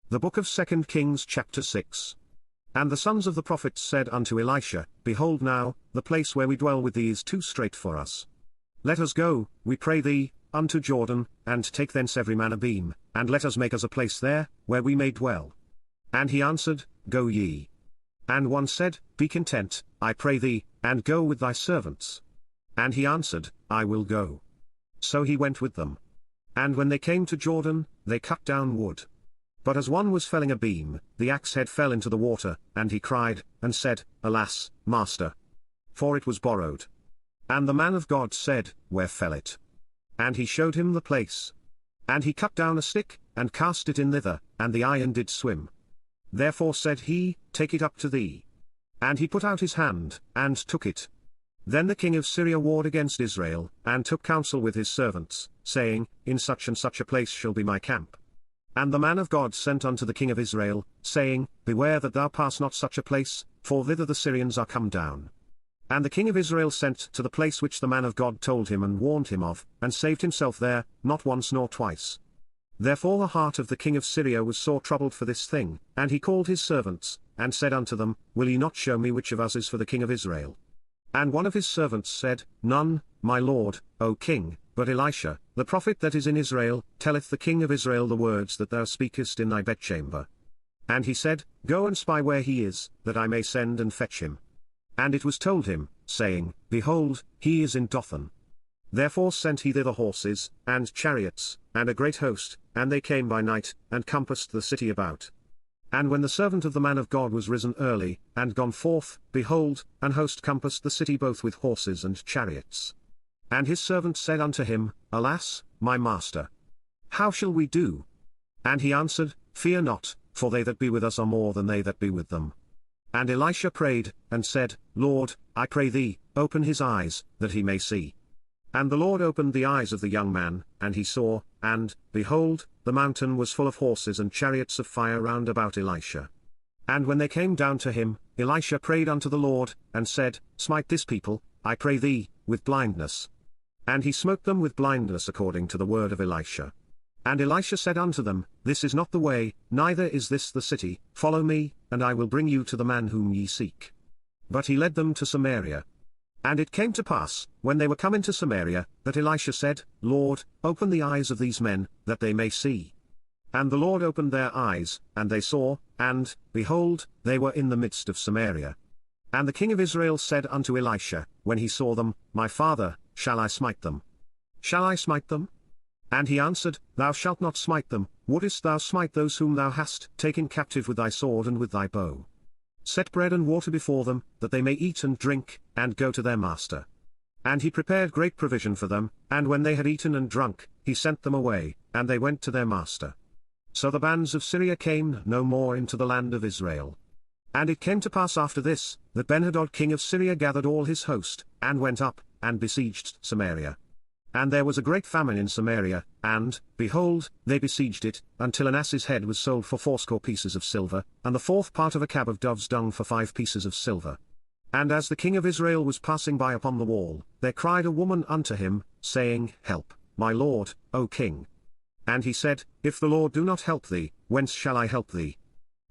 The book of 2 Kings chapter 6. And the sons of the prophets said unto Elisha, Behold now, the place where we dwell with thee is too strait for us. Let us go, we pray thee, unto Jordan, and take thence every man a beam, and let us make us a place there, where we may dwell. And he answered, Go ye. And one said, Be content, I pray thee, and go with thy servants. And he answered, I will go. So he went with them. And when they came to Jordan, they cut down wood. But as one was felling a beam, the axe head fell into the water, and he cried, and said, Alas, master! For it was borrowed. And the man of God said, Where fell it? And he showed him the place. And he cut down a stick, and cast it in thither, and the iron did swim. Therefore said he, Take it up to thee. And he put out his hand, and took it. Then the king of Syria warred against Israel, and took counsel with his servants, saying, In such and such a place shall be my camp. And the man of God sent unto the king of Israel, saying, Beware that thou pass not such a place, for thither the Syrians are come down. And the king of Israel sent to the place which the man of God told him and warned him of, and saved himself there, not once nor twice. Therefore the heart of the king of Syria was sore troubled for this thing, and he called his servants, and said unto them, Will ye not show me which of us is for the king of Israel? And one of his servants said, None, my lord, O king, but Elisha, the prophet that is in Israel, telleth the king of Israel the words that thou speakest in thy bedchamber. And he said, Go and spy where he is, that I may send and fetch him. And it was told him, saying, Behold, he is in Dothan. Therefore sent he thither horses, and chariots, and a great host, and they came by night, and compassed the city about. And when the servant of the man of God was risen early, and gone forth, behold, an host compassed the city both with horses and chariots. And his servant said unto him, Alas, my master! How shall we do? And he answered, Fear not, for they that be with us are more than they that be with them. And Elisha prayed, and said, Lord, I pray thee, open his eyes, that he may see. And the Lord opened the eyes of the young man, and he saw, and, behold, the mountain was full of horses and chariots of fire round about Elisha. And when they came down to him, Elisha prayed unto the Lord, and said, Smite this people, I pray thee, with blindness. And he smote them with blindness according to the word of Elisha. And Elisha said unto them, This is not the way, neither is this the city, follow me, and I will bring you to the man whom ye seek. But he led them to Samaria. And it came to pass, when they were come into Samaria, that Elisha said, Lord, open the eyes of these men, that they may see. And the Lord opened their eyes, and they saw, and, behold, they were in the midst of Samaria. And the king of Israel said unto Elisha, when he saw them, My father, shall I smite them? Shall I smite them? And he answered, Thou shalt not smite them, wouldest thou smite those whom thou hast taken captive with thy sword and with thy bow? Set bread and water before them, that they may eat and drink, and go to their master. And he prepared great provision for them, and when they had eaten and drunk, he sent them away, and they went to their master. So the bands of Syria came no more into the land of Israel. And it came to pass after this, that Benhadad king of Syria gathered all his host, and went up, and besieged Samaria. And there was a great famine in Samaria, and, behold, they besieged it, until an ass's head was sold for 80 pieces of silver, and the 4th part of a cab of dove's dung for 5 pieces of silver. And as the king of Israel was passing by upon the wall, there cried a woman unto him, saying, Help, my lord, O king. And he said, If the Lord do not help thee, whence shall I help thee?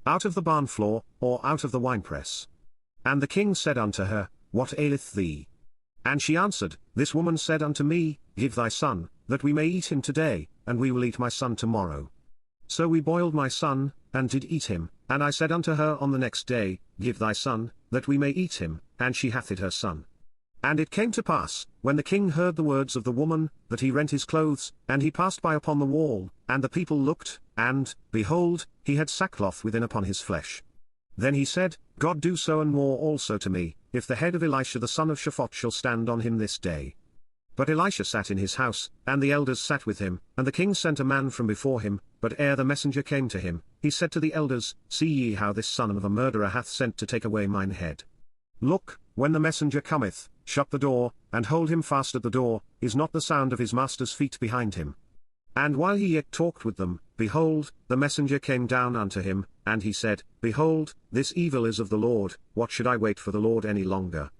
Out of the barn floor, or out of the winepress? And the king said unto her, What aileth thee? And she answered, This woman said unto me, Give thy son, that we may eat him today, and we will eat my son tomorrow. So we boiled my son, and did eat him, and I said unto her on the next day, Give thy son, that we may eat him, and she hath hid her son. And it came to pass, when the king heard the words of the woman, that he rent his clothes, and he passed by upon the wall, and the people looked, and, behold, he had sackcloth within upon his flesh. Then he said, God do so and more also to me, if the head of Elisha the son of Shaphat shall stand on him this day. But Elisha sat in his house, and the elders sat with him, and the king sent a man from before him, but ere the messenger came to him, he said to the elders, See ye how this son of a murderer hath sent to take away mine head. Look, when the messenger cometh, shut the door, and hold him fast at the door, is not the sound of his master's feet behind him? And while he yet talked with them, behold, the messenger came down unto him, and he said, Behold, this evil is of the Lord, what should I wait for the Lord any longer?